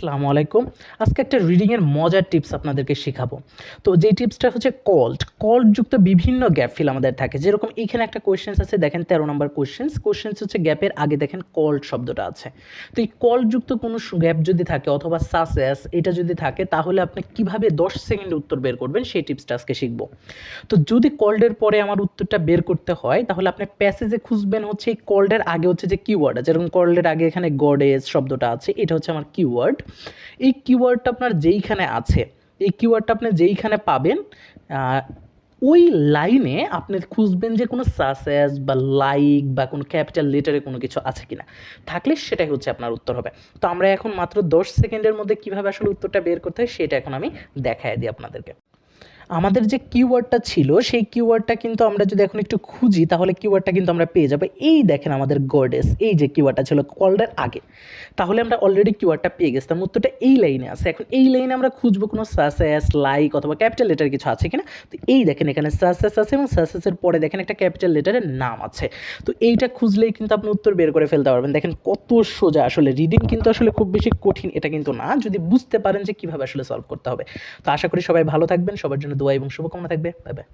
আসসালামু আলাইকুম। আজকে একটা রিডিংয়ের মজার টিপস আপনাদেরকে শেখাবো। তো যেই টিপসটা হচ্ছে কল্ড যুক্ত বিভিন্ন গ্যাপ ফিল আমাদের থাকে। যেরকম এইখানে একটা কোয়েশ্চেন্স আছে দেখেন ১৩ নাম্বার কোয়েশ্চেন্স হচ্ছে গ্যাপের আগে দেখেন কল্ড শব্দটা আছে। তো এই কল্ড যুক্ত কোনো গ্যাপ যদি থাকে অথবা সাসেস এটা যদি থাকে তাহলে আপনি কিভাবে ১০ সেকেন্ডে উত্তর বের করবেন সেই টিপসটা আজকে শিখব। তো যদি কল্ডের পরে আমার উত্তরটা বের করতে হয় তাহলে আপনি প্যাসেজে খুঁজবেন হচ্ছে এই কল্ডের আগে হচ্ছে যে কিওয়ার্ড আছে, যেরকম কল্ডের আগে এখানে গডেস শব্দটা আছে, এটা হচ্ছে আমার কিওয়ার্ড। এই কিওয়ার্ডটা আপনার যেইখানে আছে, এই কিওয়ার্ডটা আপনি যেইখানে পাবেন ওই লাইনে আপনি খুঁজবেন যে কোনো সাসেস বা লাইক বা কোনো ক্যাপিটাল লেটারে কোনো কিছু আছে কিনা, থাকলে সেটাই হচ্ছে আপনার উত্তর হবে। তো আমরা এখন মাত্র ১০ সেকেন্ডের মধ্যে কীভাবে আসলে উত্তরটা বের করতে হয় সেটা এখন আমি দেখায় দিই আপনাদেরকে। আমাদের যে কিওয়ার্ডটা ছিল সেই কিওয়ার্ডটা কিন্তু আমরা যদি এখন একটু খুঁজি তাহলে কিওয়ার্ডটা কিন্তু আমরা পেয়ে যাবো। এই দেখেন আমাদের গডেস, এই যে কিওয়ার্ডটা ছিল কল্ডের আগে, তাহলে আমরা অলরেডি কিওয়ার্ডটা পেয়ে গেছিলাম। উত্তরটা এই লাইনে আছে। এখন এই লাইনে আমরা খুঁজবো কোনো সাসেস লাইক অথবা ক্যাপিটাল লেটার কিছু আছে কিনা। তো এই দেখেন এখানে সাসেস আছে এবং সাসেসের পরে দেখেন একটা ক্যাপিটাল লেটারের নাম আছে। তো এইটা খুঁজলেই কিন্তু আপনি উত্তর বের করে ফেলতে পারবেন। দেখেন কত সোজা। আসলে রিডিং কিন্তু আসলে খুব বেশি কঠিন এটা কিন্তু না, যদি বুঝতে পারেন যে কীভাবে আসলে সলভ করতে হবে। তো আশা করি সবাই ভালো থাকবেন, সবার জন্য দোয়া এবং শুভকামনা থাকবে। Bye bye.